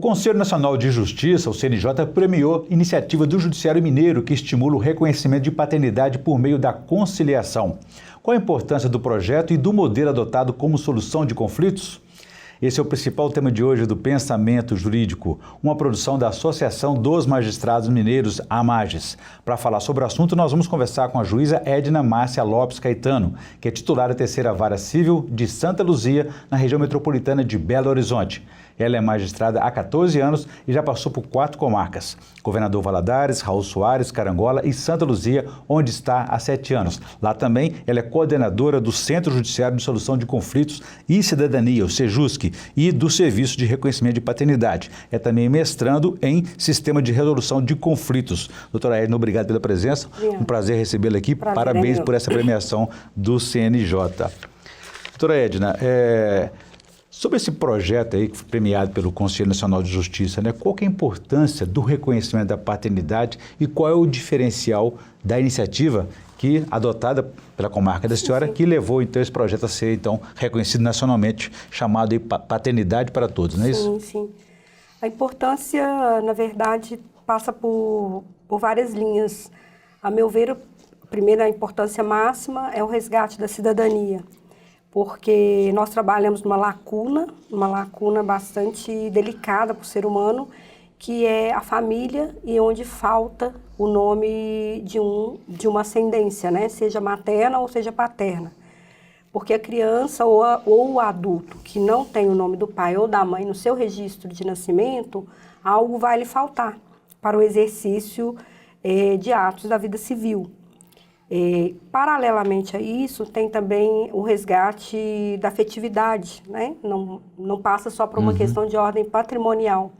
Conselho Nacional de Justiça, o CNJ, premiou iniciativa do Judiciário Mineiro que estimula o reconhecimento de paternidade por meio da conciliação. Qual a importância do projeto e do modelo adotado como solução de conflitos? Esse é o principal tema de hoje do Pensamento Jurídico, uma produção da Associação dos Magistrados Mineiros, AMAGES. Para falar sobre o assunto, nós vamos conversar com a juíza Edna Márcia Lopes Caetano, que é titular da Terceira Vara Civil de Santa Luzia, na região metropolitana de Belo Horizonte. Ela é magistrada há 14 anos e já passou por 4 comarcas: Governador Valadares, Raul Soares, Carangola e Santa Luzia, onde está há 7 anos. Lá também ela é coordenadora do Centro Judiciário de Solução de Conflitos e Cidadania, o SEJUSC, e do Serviço de Reconhecimento de Paternidade. É também mestrando em Sistema de Resolução de Conflitos. Doutora Edna, obrigado pela presença. Um prazer recebê-la aqui. Parabéns por essa premiação do CNJ. Doutora Edna, sobre esse projeto aí, premiado pelo Conselho Nacional de Justiça, qual que é a importância do reconhecimento da paternidade e qual é o diferencial da iniciativa adotada pela comarca da senhora, que levou então esse projeto a ser então reconhecido nacionalmente, chamado de Paternidade para Todos, não é isso? Sim. A importância, na verdade, passa por várias linhas. A meu ver, a primeira importância máxima é o resgate da cidadania, porque nós trabalhamos numa lacuna bastante delicada para o ser humano, que é a família e onde falta o nome de uma ascendência, seja materna ou seja paterna. Porque a criança ou o adulto que não tem o nome do pai ou da mãe no seu registro de nascimento, algo vai lhe faltar para o exercício de atos da vida civil. Paralelamente a isso, tem também o resgate da afetividade, não passa só por uma questão de ordem patrimonial.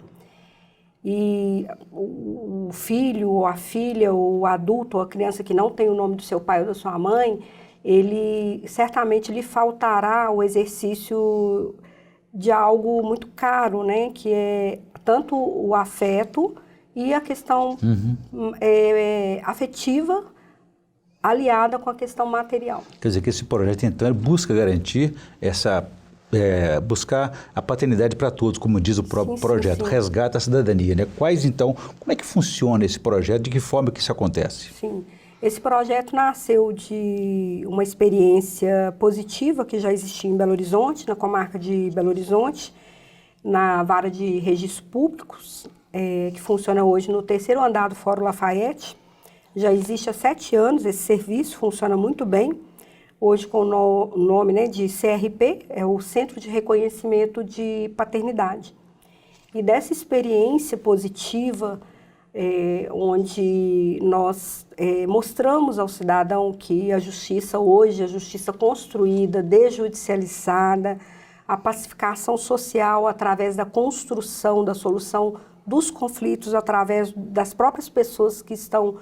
E o filho, ou a filha, ou o adulto, ou a criança que não tem o nome do seu pai ou da sua mãe, ele certamente lhe faltará o exercício de algo muito caro, que é tanto o afeto e a questão afetiva, aliada com a questão material. Quer dizer que esse projeto, então, busca garantir buscar a paternidade para todos, como diz o próprio projeto, resgata a cidadania, Quais, então, como é que funciona esse projeto, de que forma que isso acontece? Sim, esse projeto nasceu de uma experiência positiva que já existia em Belo Horizonte, na comarca de Belo Horizonte, na vara de registros públicos, que funciona hoje no 3º andar do Fórum Lafayette. Já existe há 7 anos esse serviço, funciona muito bem. Hoje com o nome de CRP, é o Centro de Reconhecimento de Paternidade. E dessa experiência positiva, onde nós mostramos ao cidadão que a justiça hoje, a justiça construída, desjudicializada, a pacificação social através da construção, da solução dos conflitos, através das próprias pessoas que estão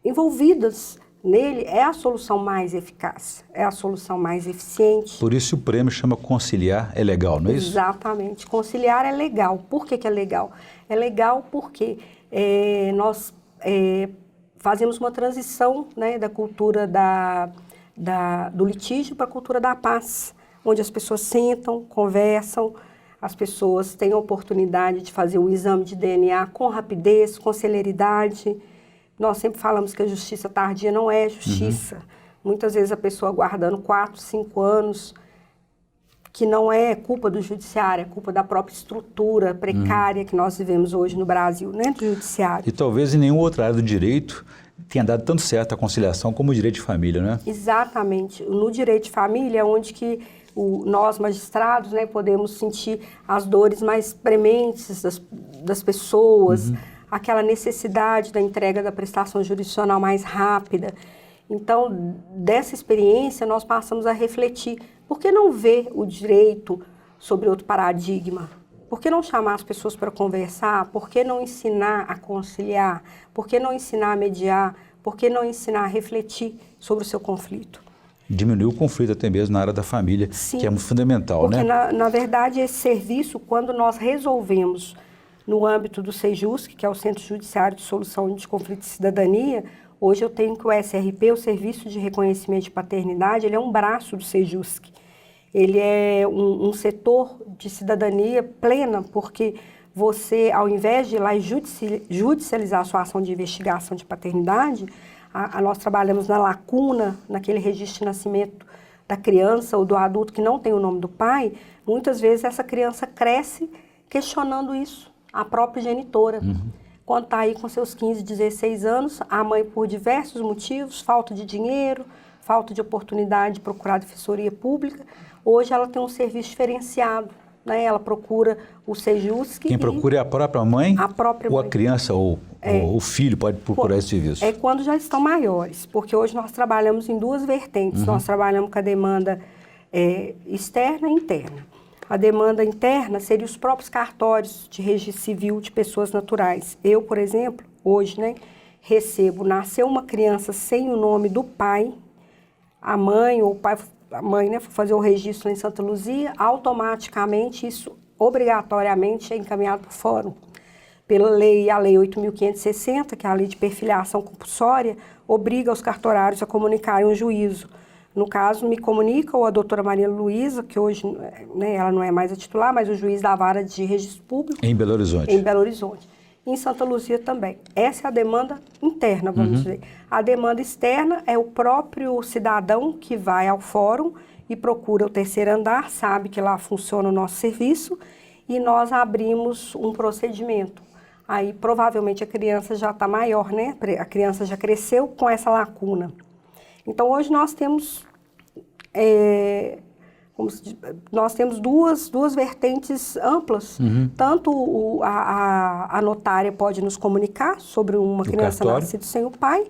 envolvidas nele, é a solução mais eficaz, é a solução mais eficiente. Por isso o prêmio chama Conciliar é Legal, não é isso? Exatamente. Conciliar é legal. Por que é legal? É legal porque nós fazemos uma transição da cultura do litígio para a cultura da paz, onde as pessoas sentam, conversam, as pessoas têm a oportunidade de fazer o exame de DNA com rapidez, com celeridade. Nós sempre falamos que a justiça tardia não é justiça. Muitas vezes a pessoa aguardando 4, 5 anos, que não é culpa do judiciário, é culpa da própria estrutura precária que nós vivemos hoje no Brasil, do judiciário. E talvez em nenhuma outra área do direito tenha dado tanto certo a conciliação como o direito de família, Exatamente. No direito de família é onde que nós, magistrados, podemos sentir as dores mais prementes das pessoas, aquela necessidade da entrega da prestação jurisdicional mais rápida. Então, dessa experiência, nós passamos a refletir. Por que não ver o direito sobre outro paradigma? Por que não chamar as pessoas para conversar? Por que não ensinar a conciliar? Por que não ensinar a mediar? Por que não ensinar a refletir sobre o seu conflito? Diminuir o conflito até mesmo na área da família, que é muito fundamental, porque na verdade, esse serviço, quando nós resolvemos no âmbito do SEJUSC, que é o Centro Judiciário de Solução de Conflitos e Cidadania, hoje eu tenho que o SRP, o Serviço de Reconhecimento de Paternidade, ele é um braço do SEJUSC. Ele é um setor de cidadania plena, porque você, ao invés de ir lá e judicializar a sua ação de investigação de paternidade, nós trabalhamos na lacuna, naquele registro de nascimento da criança ou do adulto que não tem o nome do pai. Muitas vezes essa criança cresce questionando isso, a própria genitora. Quando está aí com seus 15, 16 anos, a mãe, por diversos motivos, falta de dinheiro, falta de oportunidade de procurar defensoria pública, hoje ela tem um serviço diferenciado, né? Ela procura o Sejusc. Quem procura é a própria mãe? A própria ou mãe. A criança ou o filho pode procurar esse serviço? É quando já estão maiores, porque hoje nós trabalhamos em duas vertentes. Nós trabalhamos com a demanda externa e interna. A demanda interna seria os próprios cartórios de registro civil de pessoas naturais. Eu, por exemplo, hoje, né, recebo, nasceu uma criança sem o nome do pai, a mãe ou o pai, a mãe, né, for fazer o registro em Santa Luzia, automaticamente isso obrigatoriamente é encaminhado para o fórum. Pela lei, a lei 8.560, que é a lei de perfiliação compulsória, obriga os cartorários a comunicarem um juízo. No caso, me comunica ou a doutora Maria Luísa, que hoje, né, ela não é mais a titular, mas o juiz da vara de registro público. Em Belo Horizonte. Em Belo Horizonte. Em Santa Luzia também. Essa é a demanda interna, vamos dizer. A demanda externa é o próprio cidadão que vai ao fórum e procura o terceiro andar, sabe que lá funciona o nosso serviço e nós abrimos um procedimento. Aí, provavelmente, a criança já está maior, né? A criança já cresceu com essa lacuna. Então, hoje nós temos, nós temos duas vertentes amplas. Tanto a notária pode nos comunicar sobre uma criança nascida sem o pai,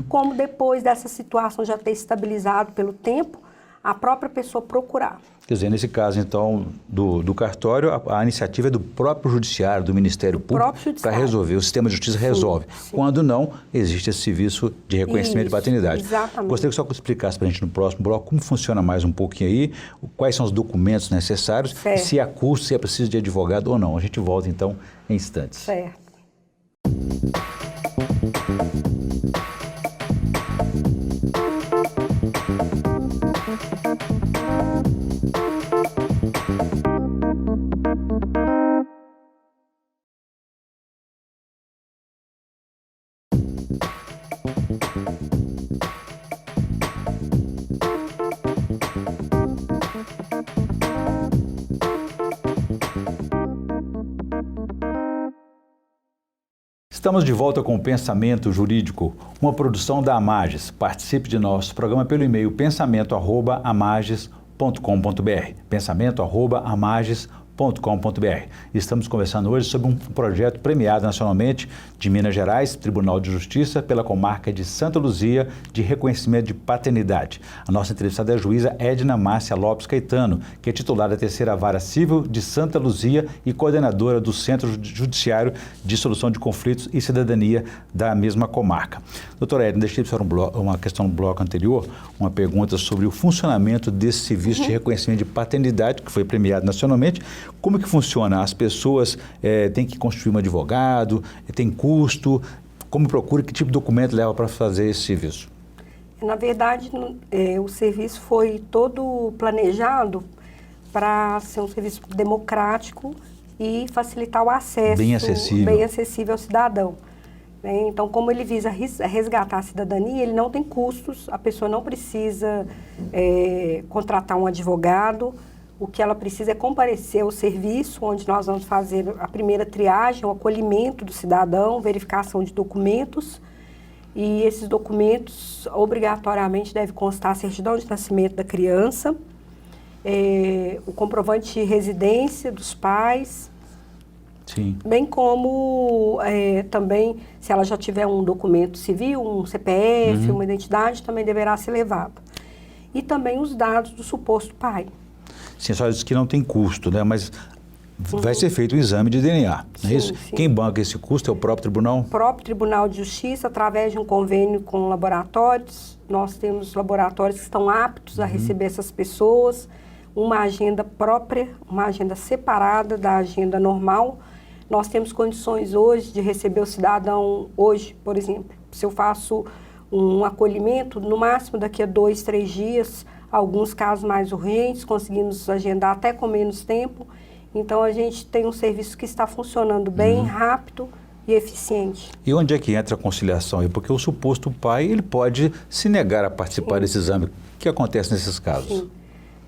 como depois dessa situação já ter estabilizado pelo tempo, a própria pessoa procurar. Quer dizer, nesse caso, então, do cartório, a iniciativa é do próprio judiciário, do Ministério Público, para resolver. O sistema de justiça resolve. Sim. Quando não, existe esse serviço de reconhecimento de paternidade. Exatamente. Gostaria que só explicasse para a gente no próximo bloco como funciona mais um pouquinho aí, quais são os documentos necessários, se há custo, se é preciso de advogado ou não. A gente volta, então, em instantes. Certo. Estamos de volta com o Pensamento Jurídico, uma produção da Amages. Participe de nosso programa pelo e-mail pensamento@amages.com.br. pensamento@amages.com.br. Estamos conversando hoje sobre um projeto premiado nacionalmente de Minas Gerais, Tribunal de Justiça, pela comarca de Santa Luzia, de reconhecimento de paternidade. A nossa entrevistada é a juíza Edna Márcia Lopes Caetano, que é titular da Terceira Vara Civil de Santa Luzia e coordenadora do Centro Judiciário de Solução de Conflitos e Cidadania da mesma comarca. Doutora Edna, deixei para uma questão no bloco anterior, uma pergunta sobre o funcionamento desse serviço de reconhecimento de paternidade, que foi premiado nacionalmente. Como que funciona? As pessoas têm que constituir um advogado, tem custo? Como procura? Que tipo de documento leva para fazer esse serviço? Na verdade, o serviço foi todo planejado para ser um serviço democrático e facilitar o acesso bem acessível ao cidadão. Então, como ele visa resgatar a cidadania, ele não tem custos, a pessoa não precisa contratar um advogado. O que ela precisa é comparecer ao serviço, onde nós vamos fazer a primeira triagem, o acolhimento do cidadão, verificação de documentos. E esses documentos, obrigatoriamente, devem constar a certidão de nascimento da criança, o comprovante de residência dos pais, sim, bem como também, se ela já tiver um documento civil, um CPF, uma identidade, também deverá ser levado. E também os dados do suposto pai. Sim, a senhora disse que não tem custo, né? Mas vai ser feito o exame de DNA, não é isso? Sim. Quem banca esse custo é o próprio tribunal? O próprio Tribunal de Justiça, através de um convênio com laboratórios. Nós temos laboratórios que estão aptos a receber essas pessoas, uma agenda própria, uma agenda separada da agenda normal. Nós temos condições hoje de receber o cidadão, hoje, por exemplo, se eu faço um acolhimento, no máximo daqui a 2, 3 dias, Alguns casos mais urgentes, conseguimos agendar até com menos tempo. Então, a gente tem um serviço que está funcionando bem, rápido e eficiente. E onde é que entra a conciliação aí? Porque o suposto pai, ele pode se negar a participar desse exame. O que acontece nesses casos? Sim.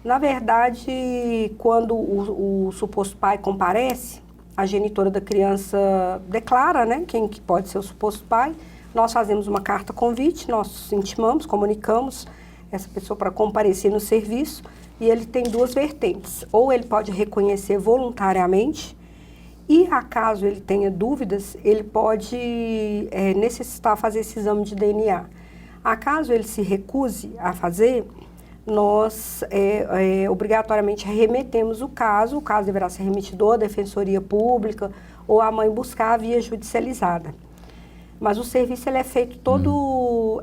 Na verdade, quando o suposto pai comparece, a genitora da criança declara, né, quem que pode ser o suposto pai. Nós fazemos uma carta convite, nós intimamos, comunicamos essa pessoa para comparecer no serviço, e ele tem duas vertentes. Ou ele pode reconhecer voluntariamente, e acaso ele tenha dúvidas, ele pode necessitar fazer esse exame de DNA. Acaso ele se recuse a fazer, nós obrigatoriamente remetemos o caso deverá ser remetido à Defensoria Pública ou a mãe buscar a via judicializada. Mas o serviço ele é feito todo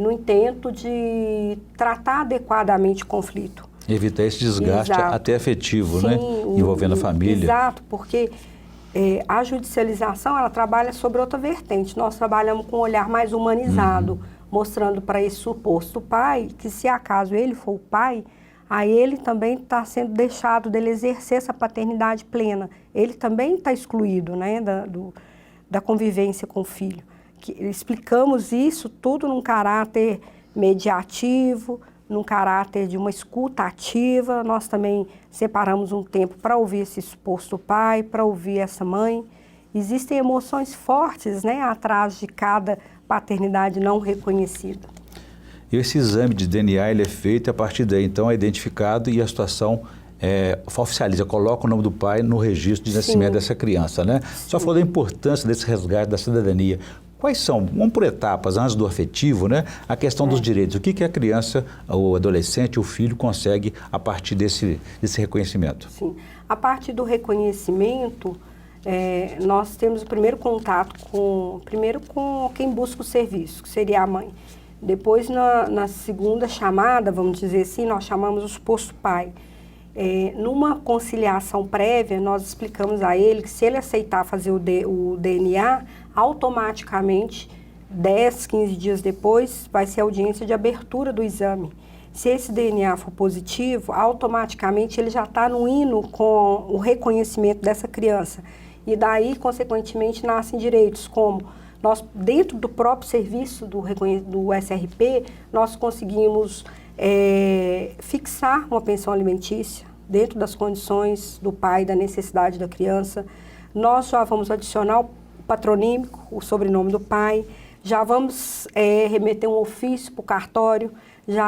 no intento de tratar adequadamente o conflito. Evitar esse desgaste até afetivo, né? Envolvendo a família. Exato, porque a judicialização ela trabalha sobre outra vertente. Nós trabalhamos com um olhar mais humanizado, mostrando para esse suposto pai que se acaso ele for o pai, a ele também está sendo deixado dele exercer essa paternidade plena. Ele também está excluído, né, da convivência com o filho. Explicamos isso tudo num caráter mediativo, num caráter de uma escuta ativa. Nós também separamos um tempo para ouvir esse suposto pai, para ouvir essa mãe. Existem emoções fortes, né, atrás de cada paternidade não reconhecida. E esse exame de DNA ele é feito e a partir daí, então, é identificado e a situação oficializa, coloca o nome do pai no registro de nascimento dessa criança, né? Só falou da importância desse resgate da cidadania. Quais são, vamos por etapas, antes do afetivo, né? A questão dos direitos. O que a criança, o adolescente, o filho consegue a partir desse reconhecimento? Sim, a partir do reconhecimento, nós temos o primeiro contato com quem busca o serviço, que seria a mãe. Depois, na segunda chamada, vamos dizer assim, nós chamamos o suposto pai. Numa conciliação prévia, nós explicamos a ele que se ele aceitar fazer o DNA, automaticamente, 10, 15 dias depois, vai ser a audiência de abertura do exame. Se esse DNA for positivo, automaticamente ele já está no hino com o reconhecimento dessa criança. E daí, consequentemente, nascem direitos como nós, dentro do próprio serviço do SRP, nós conseguimos fixar uma pensão alimentícia dentro das condições do pai, da necessidade da criança. Nós já vamos adicionar o patronímico, o sobrenome do pai, já vamos remeter um ofício para o cartório,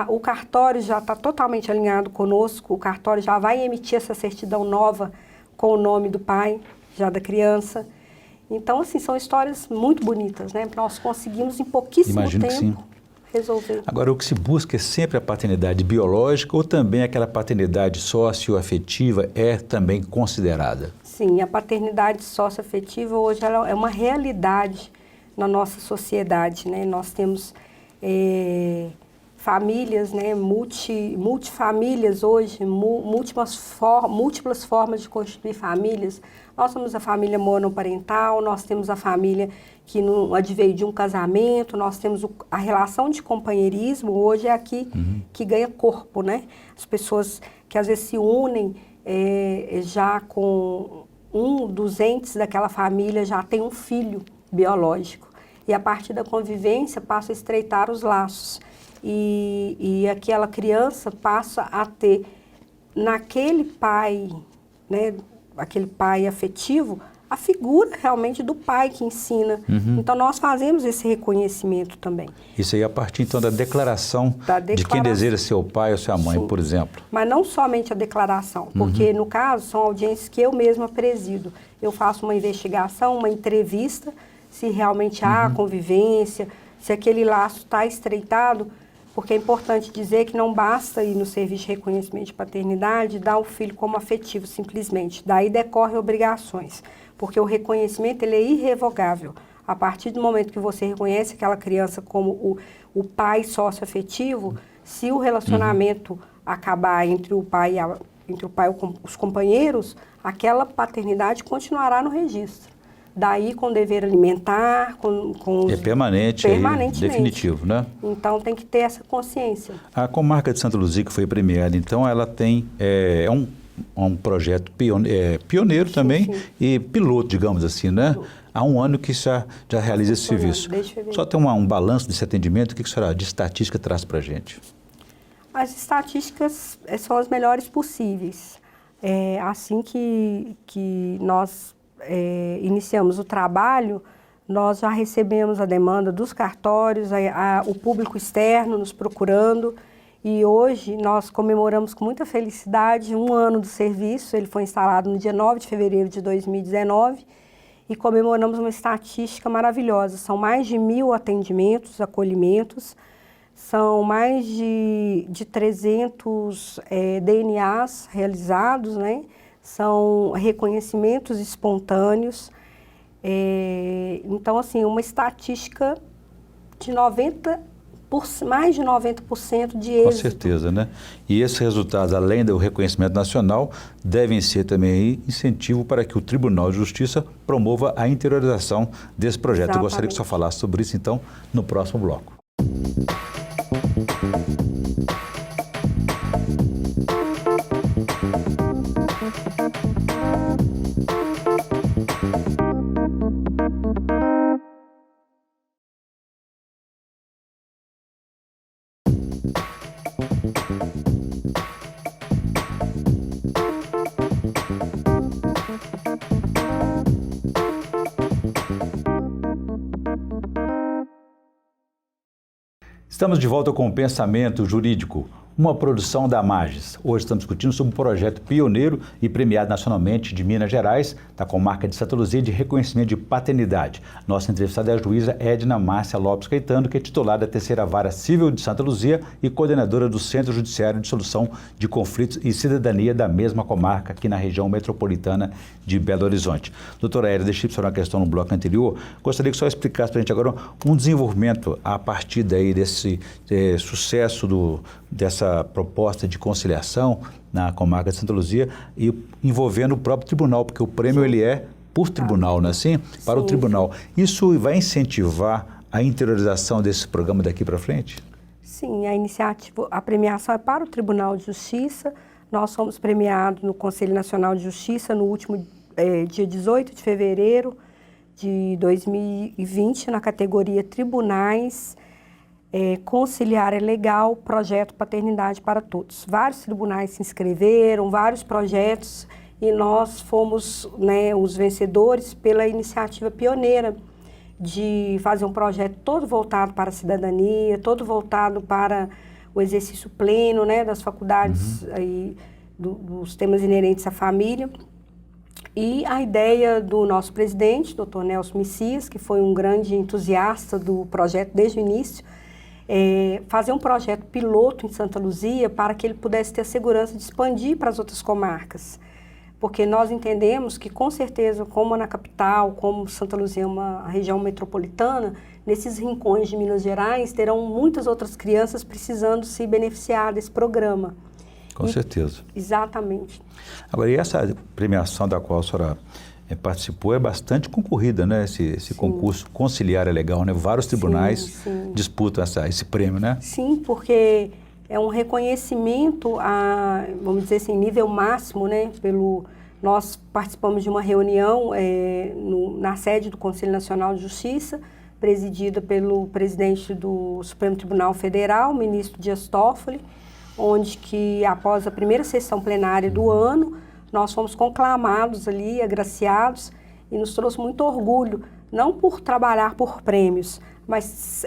o cartório já está totalmente alinhado conosco, o cartório já vai emitir essa certidão nova com o nome do pai, já da criança. Então, assim, são histórias muito bonitas, né? Nós conseguimos em pouquíssimo tempo resolver. Agora, o que se busca é sempre a paternidade biológica ou também aquela paternidade socioafetiva é também considerada? Sim, a paternidade socioafetiva hoje ela é uma realidade na nossa sociedade, né? Nós temos famílias, né? Multifamílias hoje, múltiplas formas de constituir famílias. Nós temos a família monoparental, nós temos a família que não adveio de um casamento, nós temos a relação de companheirismo, hoje é aqui que ganha corpo, né? As pessoas que às vezes se unem já com um dos entes daquela família já tem um filho biológico. E a partir da convivência passa a estreitar os laços. E aquela criança passa a ter naquele pai, né, aquele pai afetivo, a figura realmente do pai que ensina. Então, nós fazemos esse reconhecimento também. Isso aí a partir, então, da declaração de quem deseja ser o pai ou ser a mãe, por exemplo. Mas não somente a declaração, porque, no caso, são audiências que eu mesma presido. Eu faço uma investigação, uma entrevista, se realmente há convivência, se aquele laço está estreitado, porque é importante dizer que não basta ir no serviço de reconhecimento de paternidade dar o filho como afetivo, simplesmente. Daí decorrem obrigações, porque o reconhecimento ele é irrevogável. A partir do momento que você reconhece aquela criança como o pai socioafetivo, se o relacionamento acabar entre o pai e os companheiros, aquela paternidade continuará no registro. daí com dever alimentar, com É permanente, permanentemente. Definitivo, né? Então tem que ter essa consciência. A comarca de Santa Luzia, que foi premiada, então ela tem um projeto pioneiro também, sim. E piloto, digamos assim, né? Piloto. Há um ano que já realiza esse serviço. Desde fevereiro. Só tem um balanço desse atendimento, o que a senhora de estatística traz para a gente? As estatísticas são as melhores possíveis. Assim que nós iniciamos o trabalho, nós já recebemos a demanda dos cartórios, o público externo nos procurando, e hoje nós comemoramos com muita felicidade 1 ano do serviço. Ele foi instalado no dia 9 de fevereiro de 2019 e comemoramos uma estatística maravilhosa. São mais de 1.000 atendimentos, acolhimentos, são mais de 300 DNAs realizados, né? São reconhecimentos espontâneos. Então, assim, uma estatística de mais de 90% de êxito. Com certeza, né? E esses resultados, além do reconhecimento nacional, devem ser também incentivo para que o Tribunal de Justiça promova a interiorização desse projeto. Exatamente. Eu gostaria que o senhor falasse sobre isso, então, no próximo bloco. Estamos de volta com o Pensamento Jurídico, uma produção da Magis. Hoje estamos discutindo sobre um projeto pioneiro e premiado nacionalmente de Minas Gerais, da comarca de Santa Luzia, de reconhecimento de paternidade. Nossa entrevistada é a juíza Edna Márcia Lopes Caetano, que é titular da 3ª Vara Civil de Santa Luzia e coordenadora do Centro Judiciário de Solução de Conflitos e Cidadania da mesma comarca, aqui na região metropolitana de Belo Horizonte. Doutora Edna, deixei para uma questão no bloco anterior. Gostaria que o senhor explicasse para a gente agora um desenvolvimento a partir daí desse sucesso dessa proposta de conciliação na comarca de Santa Luzia e envolvendo o próprio tribunal, porque o prêmio ele é por tribunal, não é assim? Para o tribunal. Isso vai incentivar a interiorização desse programa daqui para frente? Sim, a premiação é para o Tribunal de Justiça. Nós fomos premiados no Conselho Nacional de Justiça no último dia 18 de fevereiro de 2020, na categoria Tribunais, Conciliar é Legal, Projeto Paternidade para Todos. Vários tribunais se inscreveram, vários projetos, e nós fomos, né, os vencedores pela iniciativa pioneira de fazer um projeto todo voltado para a cidadania, todo voltado para o exercício pleno, né, das faculdades aí, dos temas inerentes à família. E a ideia do nosso presidente, Dr. Nelson Messias, que foi um grande entusiasta do projeto desde o início, fazer um projeto piloto em Santa Luzia para que ele pudesse ter a segurança de expandir para as outras comarcas. Porque nós entendemos que, com certeza, como na capital, como Santa Luzia é uma região metropolitana, nesses rincões de Minas Gerais terão muitas outras crianças precisando se beneficiar desse programa. Com certeza. Exatamente. Agora, e essa premiação da qual a senhora participou é bastante concorrida, né? Esse concurso Conciliar é Legal, né? Vários tribunais disputam esse prêmio, né? Sim, porque é um reconhecimento vamos dizer assim, nível máximo, né? Nós participamos de uma reunião na sede do Conselho Nacional de Justiça, presidida pelo presidente do Supremo Tribunal Federal, ministro Dias Toffoli, onde que, após a primeira sessão plenária do ano, nós fomos conclamados ali, agraciados, e nos trouxe muito orgulho, não por trabalhar por prêmios, mas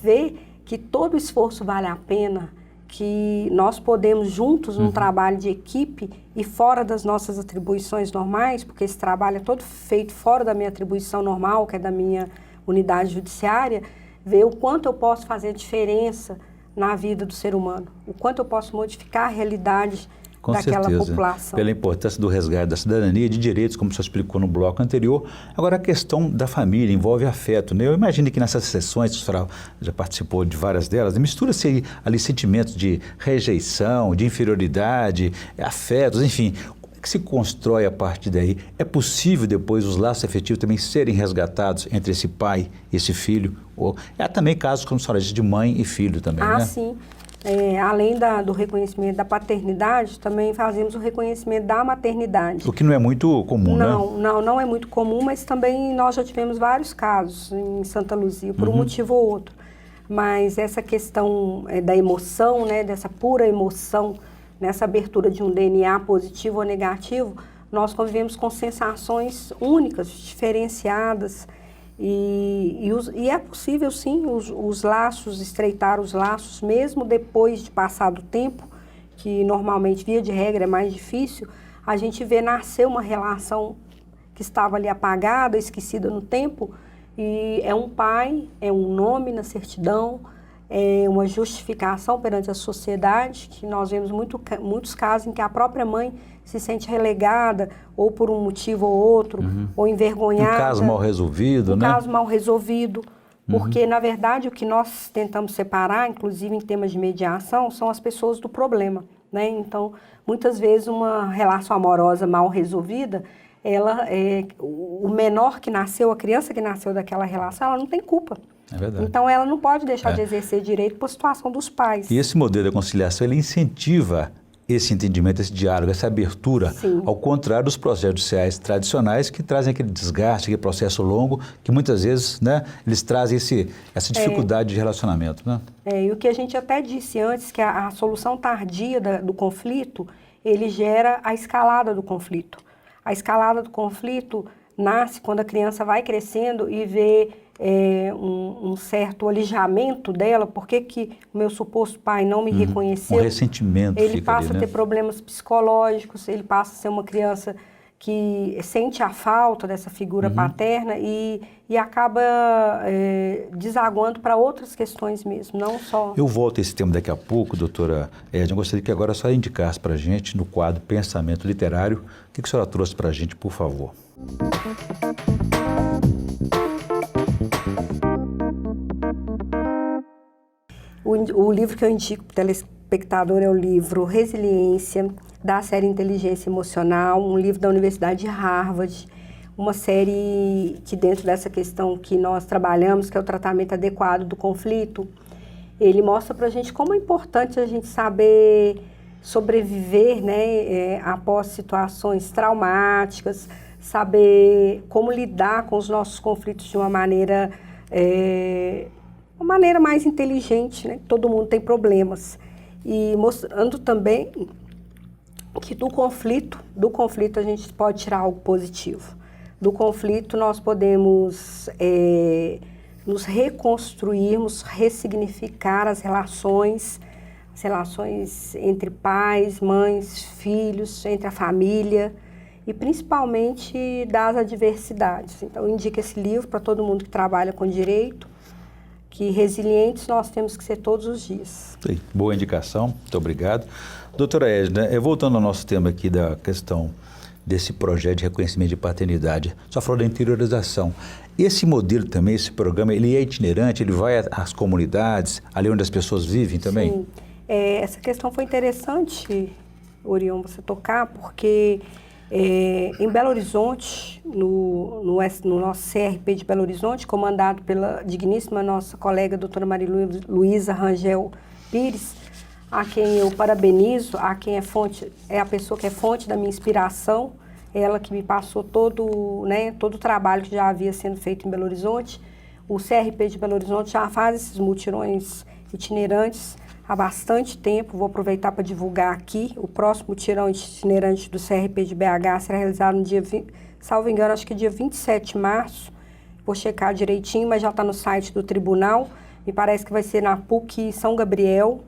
ver que todo o esforço vale a pena, que nós podemos juntos, num trabalho de equipe e fora das nossas atribuições normais, porque esse trabalho é todo feito fora da minha atribuição normal, que é da minha unidade judiciária, ver o quanto eu posso fazer diferença na vida do ser humano, o quanto eu posso modificar a realidade daquela população. Pela importância do resgate da cidadania e de direitos, como você explicou no bloco anterior. Agora, a questão da família envolve afeto, né? Eu imagino que nessas sessões, a senhora já participou de várias delas, mistura-se ali sentimentos de rejeição, de inferioridade, afetos, enfim. que se constrói a partir daí? É possível depois os laços afetivos também serem resgatados entre esse pai e esse filho? Ou, há também casos, como a senhora disse, de mãe e filho também, né? Sim. Além do reconhecimento da paternidade, também fazemos o reconhecimento da maternidade. O que não é muito comum, né? Não é muito comum, mas também nós já tivemos vários casos em Santa Luzia, por um motivo ou outro. Mas essa questão da emoção, né, dessa pura emoção, nessa abertura de um DNA positivo ou negativo, nós convivemos com sensações únicas, diferenciadas, e é possível, sim, os laços, estreitar os laços, mesmo depois de passado o tempo, que normalmente, via de regra, é mais difícil, a gente vê nascer uma relação que estava ali apagada, esquecida no tempo, e é um pai, é um nome na certidão, é uma justificação perante a sociedade, que nós vemos muitos casos em que a própria mãe se sente relegada, ou por um motivo ou outro, ou envergonhada. Um caso mal resolvido, né? Um caso mal resolvido, porque, na verdade, o que nós tentamos separar, inclusive em temas de mediação, são as pessoas do problema, né? Então, muitas vezes, uma relação amorosa mal resolvida, o menor que nasceu, a criança que nasceu daquela relação, ela não tem culpa. É verdade. Então, ela não pode deixar de exercer direito por situação dos pais. E esse modelo da conciliação, ele incentiva esse entendimento, esse diálogo, essa abertura, Sim. Ao contrário dos processos judiciais tradicionais que trazem aquele desgaste, aquele processo longo, que muitas vezes, né, eles trazem essa dificuldade de relacionamento, né? E o que a gente até disse antes, que a solução tardia do conflito, ele gera a escalada do conflito. A escalada do conflito nasce quando a criança vai crescendo e vê um certo alijamento dela. Por que o meu suposto pai não me reconheceu? Um ressentimento. Ele passa ali, né? a ter problemas psicológicos, ele passa a ser uma criança que sente a falta dessa figura paterna e acaba desaguando para outras questões mesmo, não só... Eu volto a esse tema daqui a pouco, doutora Edna. Eu gostaria que agora a senhora indicasse para a gente, no quadro Pensamento Literário, o que a senhora trouxe para a gente, por favor. O livro que eu indico para o telespectador é o livro Resiliência, da série Inteligência Emocional, um livro da Universidade de Harvard, uma série que dentro dessa questão que nós trabalhamos, que é o tratamento adequado do conflito, ele mostra para a gente como é importante a gente saber sobreviver, né, após situações traumáticas, saber como lidar com os nossos conflitos de uma maneira mais inteligente, né? Todo mundo tem problemas. E mostrando também que do conflito a gente pode tirar algo positivo. Do conflito nós podemos nos reconstruirmos, ressignificar as relações entre pais, mães, filhos, entre a família e principalmente das adversidades. Então, eu indico esse livro para todo mundo que trabalha com direito, que resilientes nós temos que ser todos os dias. Boa indicação, muito obrigado. Doutora Edna, voltando ao nosso tema aqui da questão desse projeto de reconhecimento de paternidade, só falou da interiorização. Esse modelo também, esse programa, ele é itinerante, ele vai às comunidades, ali onde as pessoas vivem também? Sim, essa questão foi interessante, Orion, você tocar, porque em Belo Horizonte, no nosso CRP de Belo Horizonte, comandado pela digníssima nossa colega doutora Maria Luísa Rangel Pires, a quem eu parabenizo, a quem é a pessoa que é fonte da minha inspiração, ela que me passou todo o trabalho que já havia sendo feito em Belo Horizonte. O CRP de Belo Horizonte já faz esses mutirões itinerantes há bastante tempo. Vou aproveitar para divulgar aqui. O próximo mutirão itinerante do CRP de BH será realizado no dia, salvo engano, acho que dia 27 de março. Vou checar direitinho, mas já está no site do tribunal. Me parece que vai ser na PUC São Gabriel.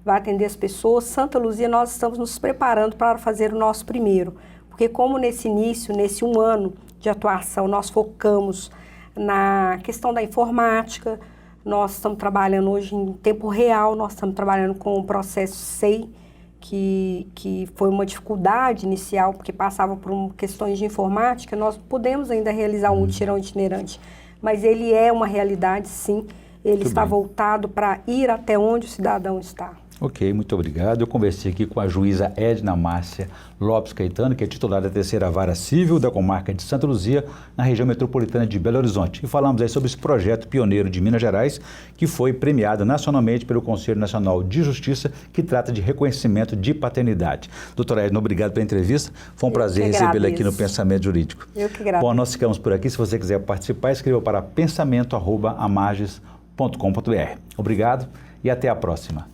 Vai atender as pessoas. Santa Luzia, nós estamos nos preparando para fazer o nosso primeiro. Porque como nesse início, nesse 1 ano de atuação, nós focamos na questão da informática, nós estamos trabalhando hoje em tempo real, nós estamos trabalhando com o processo SEI, que foi uma dificuldade inicial, porque passava por questões de informática, nós podemos ainda realizar um mutirão itinerante, mas ele é uma realidade, sim, ele está voltado para ir até onde o cidadão está. Ok, muito obrigado. Eu conversei aqui com a juíza Edna Márcia Lopes Caetano, que é titular da terceira vara civil da comarca de Santa Luzia, na região metropolitana de Belo Horizonte. E falamos aí sobre esse projeto pioneiro de Minas Gerais, que foi premiado nacionalmente pelo Conselho Nacional de Justiça, que trata de reconhecimento de paternidade. Doutora Edna, obrigado pela entrevista. Foi um prazer recebê-la aqui no Pensamento Jurídico. Eu que agradeço. Bom, nós ficamos por aqui. Se você quiser participar, escreva para pensamento@amages.com.br. Obrigado e até a próxima.